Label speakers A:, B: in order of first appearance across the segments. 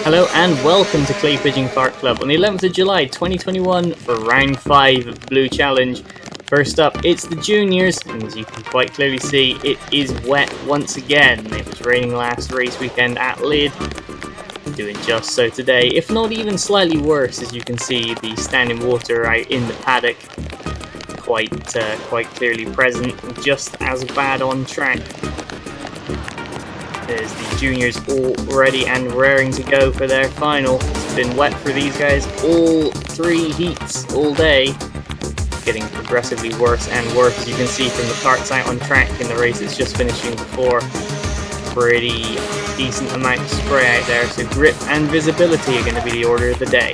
A: Hello and welcome to Clay Pigeon Kart Club on the 11th of July 2021 for round 5 of the Blue Challenge. First up, it's the juniors, and as you can quite clearly see, it is wet once again. It was raining last race weekend at Lid, doing just so today, if not even slightly worse. As you can see, the standing water out in the paddock quite clearly present, just as bad on track. There's the juniors all ready and raring to go for their final. It's been wet for these guys all 3 heats all day. Getting progressively worse and worse, as you can see from the karts out on track in the race it's just finishing before. Pretty decent amount of spray out there, so grip and visibility are going to be the order of the day.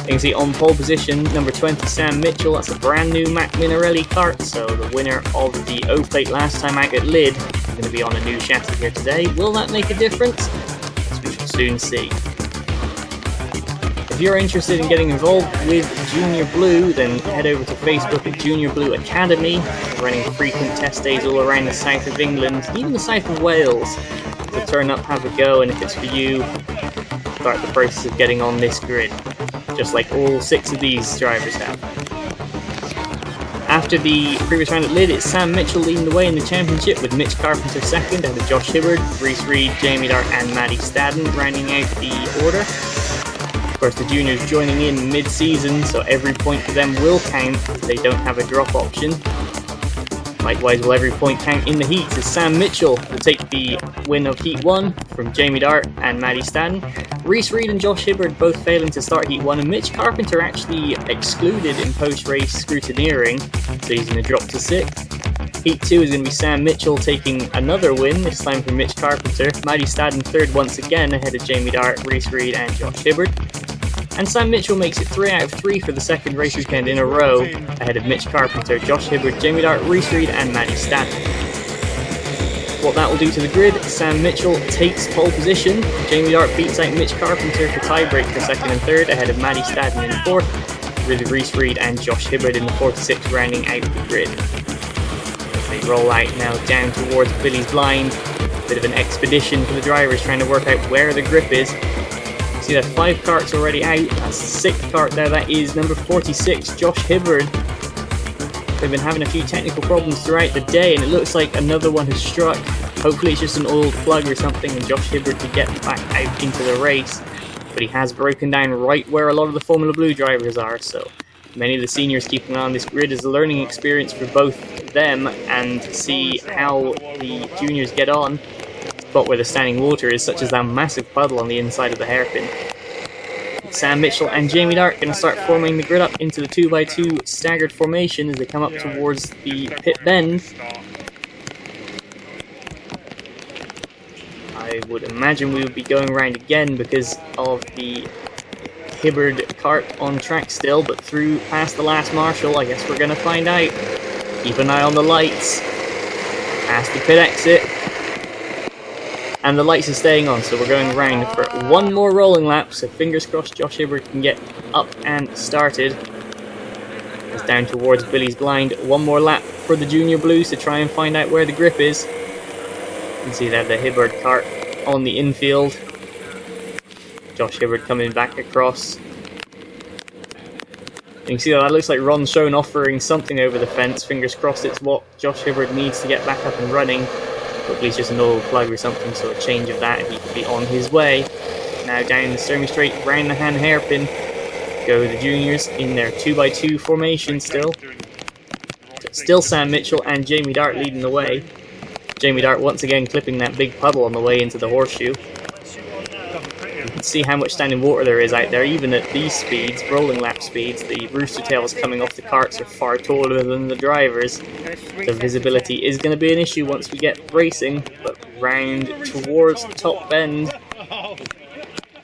A: You can see on pole position, number 20, Sam Mitchell. That's a brand new Mac Minarelli kart, so the winner of the O-Plate last time out at Lid is going to be on a new chassis here today. Will that make a difference? We shall soon see. If you're interested in getting involved with Junior Blue, then head over to Facebook at Junior Blue Academy. We're running frequent test days all around the south of England, even the south of Wales. So turn up, have a go, and if it's for you, start the process of getting on this grid, just like all 6 of these drivers have. After the previous round at Lid, it's Sam Mitchell leading the way in the championship, with Mitch Carpenter second, ahead of Josh Hibbard, Reese Reed, Jamie Dart and Maddie Stadden rounding out the order. Of course, the juniors joining in mid-season, so every point for them will count as they don't have a drop option. Likewise, will every point count in the heats, as Sam Mitchell will take the win of Heat 1 from Jamie Dart and Maddie Stadden. Reese Reed and Josh Hibbard both failing to start Heat 1, and Mitch Carpenter actually excluded in post-race scrutineering, so he's going to drop to 6th. Heat 2 is going to be Sam Mitchell taking another win, this time from Mitch Carpenter. Maddie Stadden third once again, ahead of Jamie Dart, Reese Reed and Josh Hibbard. And Sam Mitchell makes it 3 out of 3 for the second race weekend in a row, ahead of Mitch Carpenter, Josh Hibbard, Jamie Dart, Reese Reed and Maddie Stadden. What that will do to the grid, Sam Mitchell takes pole position, Jamie Dart beats out Mitch Carpenter for tiebreak for second and third, ahead of Maddie Stadden in 4th, with Reese Reed and Josh Hibbard in the 4th to 6th rounding out the grid. As they roll out now down towards Billy's blind, bit of an expedition for the drivers trying to work out where the grip is. See, there are 5 karts already out. That's the 6th kart there. That is number 46, Josh Hibbard. They've been having a few technical problems throughout the day, and it looks like another one has struck. Hopefully it's just an old plug or something, and Josh Hibbard can get back out into the race. But he has broken down right where a lot of the Formula Blue drivers are, so many of the seniors keeping on this grid is a learning experience for both them, and see how the juniors get on. But where the standing water is, such as that massive puddle on the inside of the hairpin. Sam Mitchell and Jamie Dart going to start forming the grid up into the 2x2 staggered formation as they come up towards the pit bend. I would imagine we would be going around again because of the Hibbard kart on track still, but through past the last marshal, I guess we're going to find out. Keep an eye on the lights. Past the pit exit. And the lights are staying on, so we're going around for one more rolling lap, so fingers crossed Josh Hibbard can get up and started. It's down towards Billy's blind. One more lap for the Junior Blues to try and find out where the grip is. You can see there the Hibbard kart on the infield. Josh Hibbard coming back across. You can see that looks like Ron Schoen offering something over the fence. Fingers crossed it's what Josh Hibbard needs to get back up and running. Hopefully it's just an old plug or something, so a change of that, he could be on his way. Now down the Sturmy Straight, round the hand hairpin, go the juniors in their 2x2 formation still. Still Sam Mitchell and Jamie Dart leading the way. Jamie Dart once again clipping that big puddle on the way into the horseshoe. You can see how much standing water there is out there, even at these speeds, rolling lap speeds. The rooster tails coming off the karts are far taller than the drivers. The visibility is going to be an issue once we get racing, but round towards the top bend,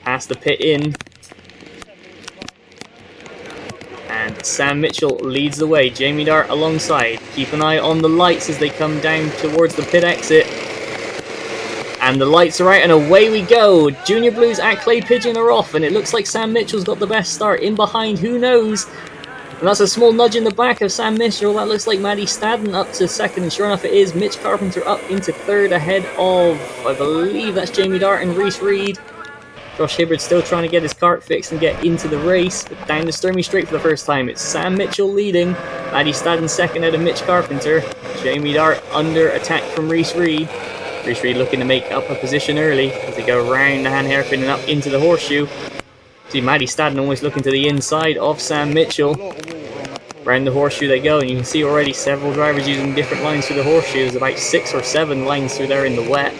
A: past the pit in. And Sam Mitchell leads the way, Jamie Dart alongside. Keep an eye on the lights as they come down towards the pit exit. And the lights are out and away we go. Junior Blues at Clay Pigeon are off, and it looks like Sam Mitchell's got the best start. In behind, who knows? And that's a small nudge in the back of Sam Mitchell. That looks like Maddie Stadden up to second, and sure enough it is. Mitch Carpenter up into third ahead of, I believe that's Jamie Dart and Reese Reed. Josh Hibbard still trying to get his kart fixed and get into the race. But down the Sturmy Straight for the first time. It's Sam Mitchell leading. Maddie Stadden second out of Mitch Carpenter. Jamie Dart under attack from Reese Reed. Reese Reed looking to make up a position early as they go around the hand hairpin and up into the horseshoe. See Maddie Stadden almost looking to the inside of Sam Mitchell. Around the horseshoe they go, and you can see already several drivers using different lines through the horseshoe. There's about 6 or 7 lines through there in the wet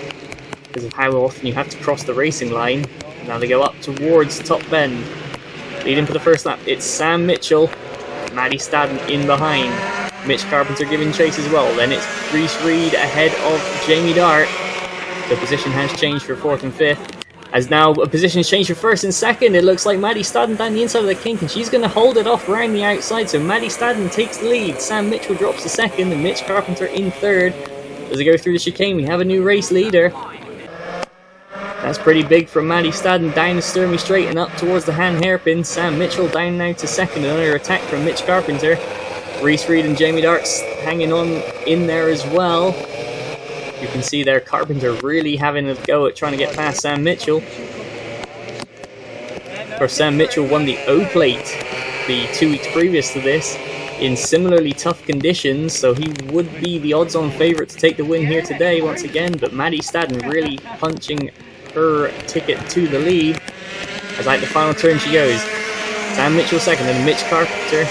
A: because of how often you have to cross the racing line. Now they go up towards top bend. Leading for the first lap, it's Sam Mitchell, Maddie Stadden in behind. Mitch Carpenter giving chase as well. Then it's Reese Reed ahead of Jamie Dart. The position has changed for 4th and 5th. As now a position changed for 1st and 2nd. It looks like Maddie Stadden down the inside of the kink, and she's going to hold it off around the outside. So Maddie Stadden takes the lead. Sam Mitchell drops to 2nd, and Mitch Carpenter in 3rd. As they go through the chicane, we have a new race leader. That's pretty big from Maddie Stadden down the Sturmy Straight and up towards the hand hairpin. Sam Mitchell down now to 2nd. Another attack from Mitch Carpenter. Reese Reed and Jamie Dart's hanging on in there as well. You can see there Carpenter really having a go at trying to get past Sam Mitchell. Of course, Sam Mitchell won the O-Plate the 2 weeks previous to this in similarly tough conditions, so he would be the odds-on favourite to take the win here today once again, but Maddie Stadden really punching her ticket to the lead. As like the final turn she goes. Sam Mitchell second, and Mitch Carpenter.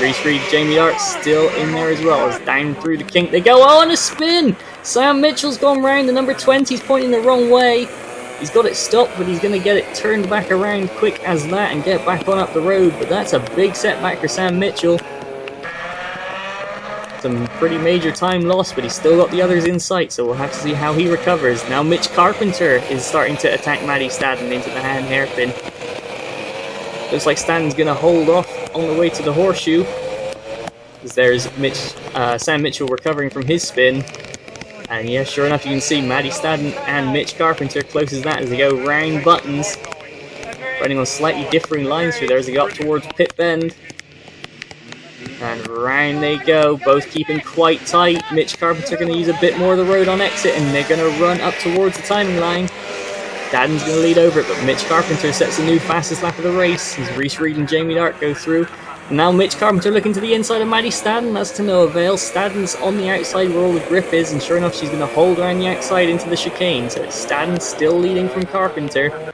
A: Reese Reed, Jamie Dart still in there as well, as down through the kink they go. Oh, and a spin! Sam Mitchell's gone round, the number 20's pointing the wrong way. He's got it stopped, but he's going to get it turned back around quick as that and get back on up the road. But that's a big setback for Sam Mitchell. Some pretty major time loss, but he's still got the others in sight, so we'll have to see how he recovers. Now Mitch Carpenter is starting to attack Maddie Stadden into the hand hairpin. Looks like Stadden's going to hold off on the way to the horseshoe. As there's Sam Mitchell recovering from his spin. And yeah, sure enough, you can see Maddie Stadden and Mitch Carpenter close as that as they go round buttons. Running on slightly differing lines through there as they go up towards pit bend. And round they go, both keeping quite tight. Mitch Carpenter going to use a bit more of the road on exit, and they're going to run up towards the timing line. Stadden's going to lead over it, but Mitch Carpenter sets a new fastest lap of the race as Reese Reed and Jamie Dart go through. And now Mitch Carpenter looking to the inside of Maddie Stadden. That's to no avail. Stadden's on the outside where all the grip is, and sure enough, she's going to hold around the outside into the chicane. So it's Stadden still leading from Carpenter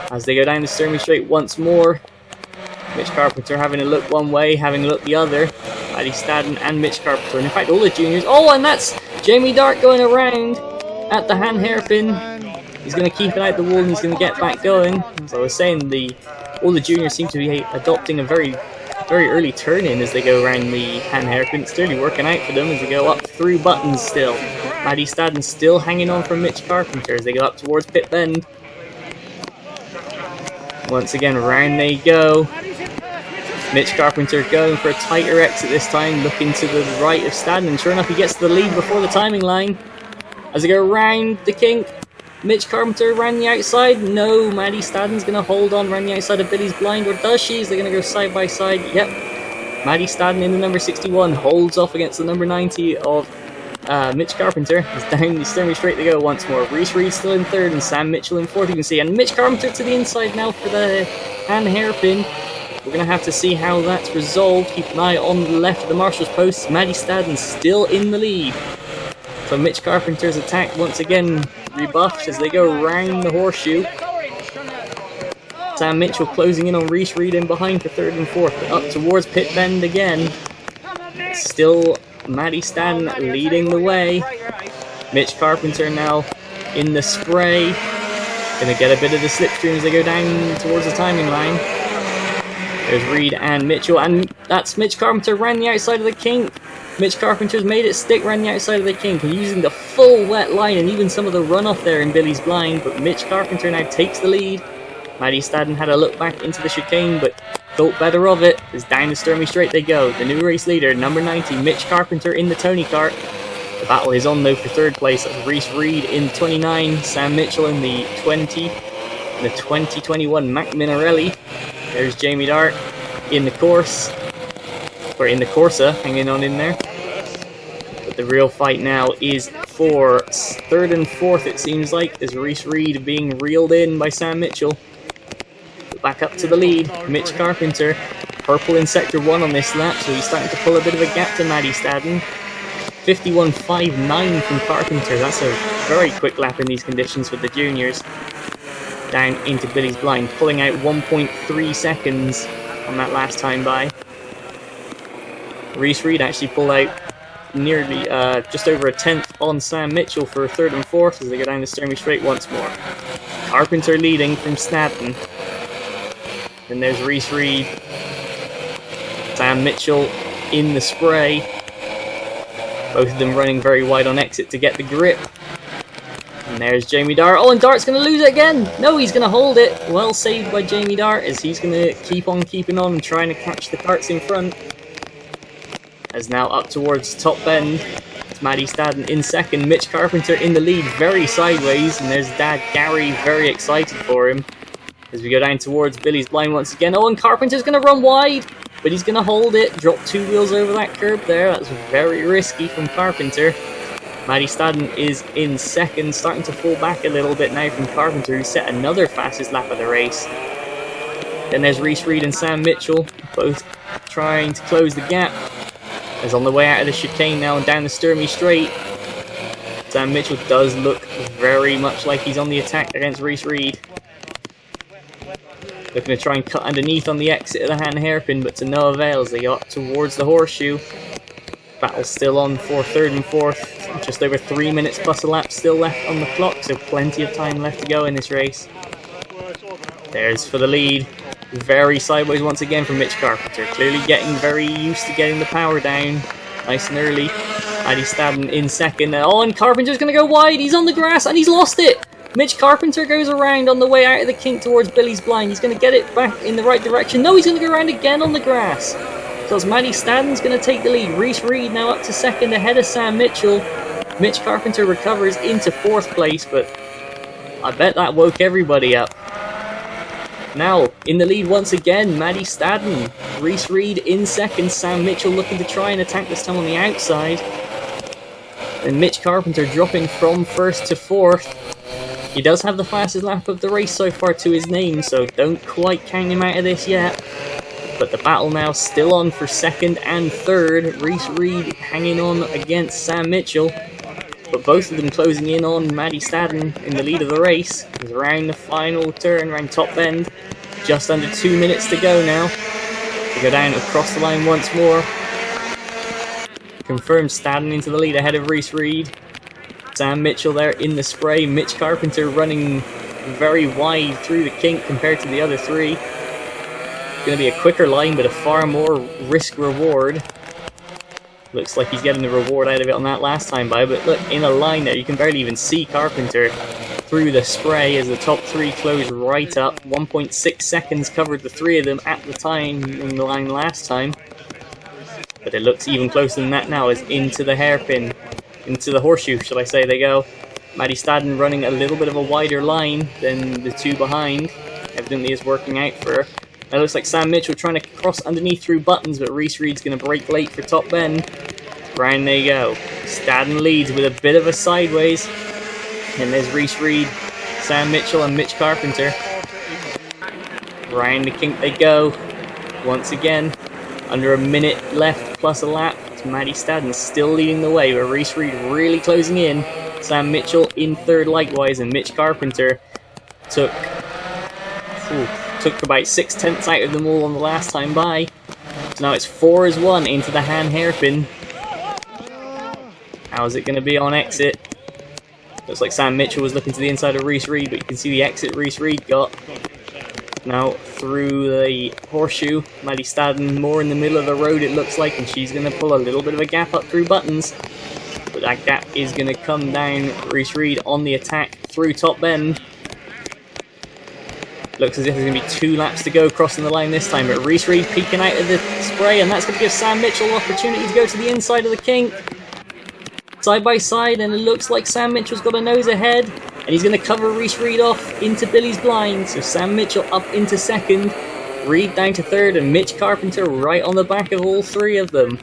A: as they go down the Sturmy Straight once more. Mitch Carpenter having a look one way, having a look the other. Maddie Stadden and Mitch Carpenter, and in fact all the juniors. Oh, and that's Jamie Dart going around at the hand hairpin. He's going to keep it out the wall and he's going to get back going. As I was saying, all the juniors seem to be adopting a very early turn-in as they go around the hand hairpin. It's clearly working out for them as they go up through buttons still. Maddie Stadden still hanging on from Mitch Carpenter as they go up towards pit bend. Once again, round they go. Mitch Carpenter going for a tighter exit this time, looking to the right of Stadden, and sure enough he gets the lead before the timing line. As they go round the kink, Mitch Carpenter around the outside. No, Maddie Stadden's going to hold on around the outside of Billy's blind, or does she? Is they going to go side by side? Yep. Maddie Stadden in the number 61 holds off against the number 90 of Mitch Carpenter. He's down the Sturmy Straight they go once more. Reese Reed still in third and Sam Mitchell in fourth, you can see. And Mitch Carpenter to the inside now for the hand hairpin. We're going to have to see how that's resolved. Keep an eye on the left of the marshal's posts. Maddie Stadden still in the lead. So Mitch Carpenter's attack once again rebuffed as they go round the horseshoe. Sam Mitchell closing in on Reese Reed in behind for third and fourth. But up towards pit bend again. Still Maddie Stadden leading the way. Mitch Carpenter now in the spray. Going to get a bit of the slipstream as they go down towards the timing line. There's Reed and Mitchell, and that's Mitch Carpenter round the outside of the kink. Mitch Carpenter's made it stick round the outside of the kink, using the full wet line and even some of the runoff there in Billy's blind, but Mitch Carpenter now takes the lead. Maddie Stadden had a look back into the chicane, but thought better of it, as down the Sturmy Straight they go. The new race leader, number 90, Mitch Carpenter in the Tony kart. The battle is on though for third place. That's Reese Reed in 29, Sam Mitchell in the 20, and the 2021 Mac Minarelli. There's Jamie Dart in the course. We're in the Corsa, hanging on in there. But the real fight now is for third and fourth, it seems like, as Reese Reed being reeled in by Sam Mitchell. Back up to the lead, Mitch Carpenter. Purple in sector 1 on this lap, so he's starting to pull a bit of a gap to Matty Stadden. 51.59 from Carpenter. That's a very quick lap in these conditions with the juniors. Down into Billy's blind, pulling out 1.3 seconds on that last time by. Reese Reed actually pulled out nearly just over a tenth on Sam Mitchell for third and fourth as they go down the Sturmy Straight once more. Carpenter leading from Stadden. Then there's Reese Reed. Sam Mitchell in the spray. Both of them running very wide on exit to get the grip. And there's Jamie Dart. Oh, and Dart's going to lose it again. No, he's going to hold it. Well saved by Jamie Dart as he's going to keep on keeping on and trying to catch the carts in front. As now up towards top bend. It's Matty Stadden in second. Mitch Carpenter in the lead, very sideways. And there's Dad Gary, very excited for him. As we go down towards Billy's blind once again. Oh, and Carpenter's going to run wide. But he's going to hold it, drop 2 wheels over that curb there. That's very risky from Carpenter. Matty Stadden is in second, starting to fall back a little bit now from Carpenter, who set another fastest lap of the race. Then there's Reese Reed and Sam Mitchell, both trying to close the gap. As on the way out of the chicane now and down the Sturmy Straight, Sam Mitchell does look very much like he's on the attack against Reese Reed. Looking to try and cut underneath on the exit of the hand hairpin, but to no avail as they go up towards the horseshoe. Battle still on for third and fourth. Just over 3 minutes plus a lap still left on the clock, so plenty of time left to go in this race. There's for the lead. Very sideways once again from Mitch Carpenter. Clearly getting very used to getting the power down nice and early. Matty Stadden in second. Oh, and Carpenter's going to go wide. He's on the grass and he's lost it. Mitch Carpenter goes around on the way out of the kink towards Billy's blind. He's going to get it back in the right direction. No, he's going to go around again on the grass. So it's Matty Stadden's going to take the lead. Reese Reed now up to second ahead of Sam Mitchell. Mitch Carpenter recovers into fourth place, but I bet that woke everybody up. Now, in the lead once again, Matty Stadden. Reese Reed in second. Sam Mitchell looking to try and attack this time on the outside. And Mitch Carpenter dropping from first to fourth. He does have the fastest lap of the race so far to his name, so don't quite count him out of this yet. But the battle now still on for second and third. Reese Reed hanging on against Sam Mitchell. But both of them closing in on Matty Stadden in the lead of the race. He's around the final turn, around top bend. Just under 2 minutes to go now. We go down across the line once more. Confirms Stadden into the lead ahead of Reese Reed. Sam Mitchell there in the spray. Mitch Carpenter running very wide through the kink compared to the other three. Going to be a quicker line, but a far more risk-reward. Looks like he's getting the reward out of it on that last time by, but look, in a line there, you can barely even see Carpenter through the spray as the top three close right up. 1.6 seconds covered the three of them at the time in the line last time. But it looks even closer than that now as into the hairpin. Into the horseshoe, shall I say, they go. Matty Stadden running a little bit of a wider line than the two behind. Evidently is working out for her. It looks like Sam Mitchell trying to cross underneath through buttons, but Reese Reed's going to break late for top bend. Round they go. Stadden leads with a bit of a sideways. And there's Reese Reed, Sam Mitchell and Mitch Carpenter. Round the kink they go. Once again, under a minute left plus a lap. Matty Stadden still leading the way, but Reese Reed really closing in. Sam Mitchell in third likewise, and Mitch Carpenter took about 6/10 out of them all on the last time by. So now it's 4-1 into the hand hairpin. How's it going to be on exit? Looks like Sam Mitchell was looking to the inside of Reese Reed, but you can see the exit Reese Reed got. Now through the horseshoe, Matty Stadden more in the middle of the road it looks like, and she's going to pull a little bit of a gap up through buttons. But that gap is going to come down. Reese Reed on the attack through top bend. Looks as if there's going to be 2 laps to go crossing the line this time, but Reese Reed peeking out of the spray, and that's going to give Sam Mitchell an opportunity to go to the inside of the kink. Side by side, and it looks like Sam Mitchell's got a nose ahead. And he's going to cover Reese Reed off into Billy's blind. So Sam Mitchell up into second. Reed down to third, and Mitch Carpenter right on the back of all three of them.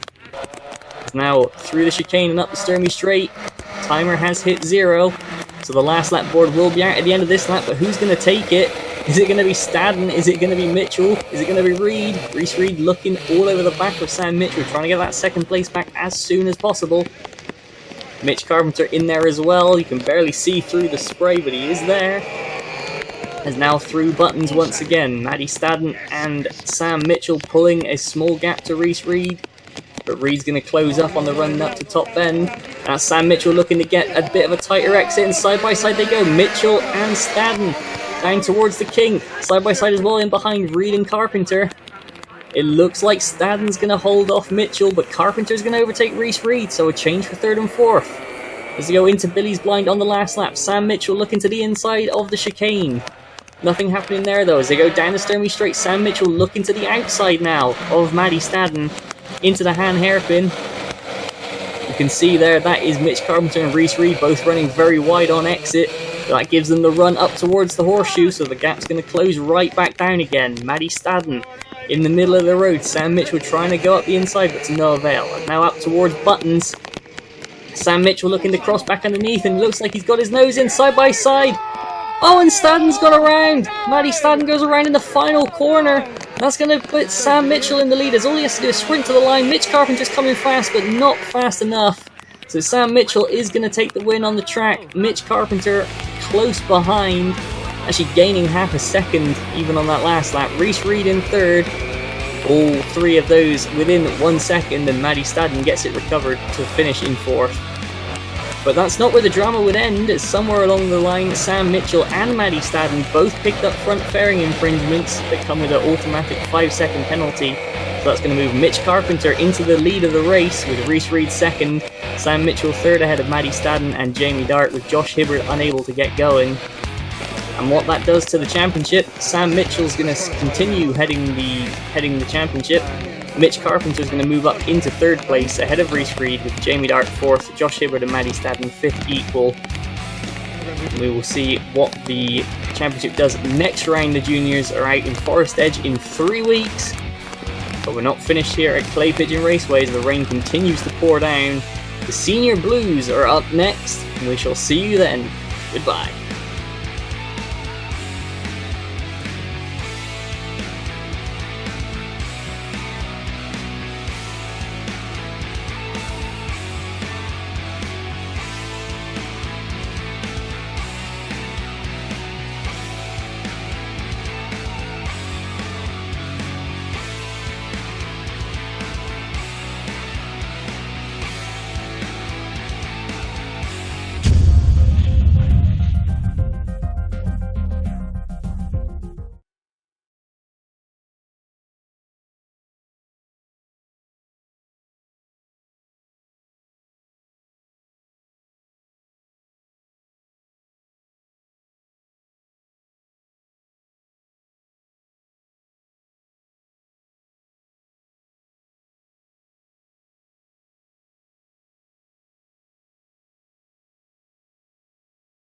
A: Now through the chicane and up the Sturmey Straight. Timer has hit 0, so the last lap board will be out at the end of this lap, but who's going to take it? Is it going to be Stadden? Is it going to be Mitchell? Is it going to be Reed? Reese Reed looking all over the back of Sam Mitchell, trying to get that second place back as soon as possible. Mitch Carpenter in there as well. You can barely see through the spray, but he is there. Is now through buttons once again. Maddie Stadden and Sam Mitchell pulling a small gap to Reese Reed. But Reed's going to close up on the run up to top bend. That's Sam Mitchell looking to get a bit of a tighter exit, and side by side they go. Mitchell and Stadden down towards the kink. Side by side as well in behind Reed and Carpenter. It looks like Stadden's going to hold off Mitchell, but Carpenter's going to overtake Reese Reed, so a change for third and fourth. As they go into Billy's blind on the last lap, Sam Mitchell looking to the inside of the chicane. Nothing happening there though. As they go down the Sturmey Straight, Sam Mitchell looking to the outside now of Maddie Stadden into the hand hairpin. You can see there that is Mitch Carpenter and Reese Reed both running very wide on exit. That gives them the run up towards the horseshoe, so the gap's going to close right back down again. Maddie Stadden in the middle of the road. Sam Mitchell trying to go up the inside, but to no avail. And now up towards buttons. Sam Mitchell looking to cross back underneath, and looks like he's got his nose in side by side. Oh, and Stadden's gone around. Maddie Stadden goes around in the final corner. That's going to put Sam Mitchell in the lead, as all he has to do is sprint to the line. Mitch Carpenter's coming fast, but not fast enough. So Sam Mitchell is going to take the win on the track. Mitch Carpenter close behind, actually gaining half a second even on that last lap. Reese Reed in third. All three of those within 1 second, and Maddie Stadden gets it recovered to finish in fourth. But that's not where the drama would end, as somewhere along the line, Sam Mitchell and Maddie Stadden both picked up front fairing infringements that come with an automatic 5-second penalty. So that's going to move Mitch Carpenter into the lead of the race, with Reese Reed second, Sam Mitchell third ahead of Maddie Stadden and Jamie Dart, with Josh Hibbard unable to get going. And what that does to the championship, Sam Mitchell's going to continue heading the championship. Mitch Carpenter's going to move up into third place ahead of Reese Reed, with Jamie Dart fourth, Josh Hibbard and Maddie Stadden fifth equal. We will see what the championship does next round. The juniors are out in Forestedge in 3 weeks. But we're not finished here at Clay Pigeon Raceway as the rain continues to pour down. The Senior Blues are up next, and we shall see you then. Goodbye.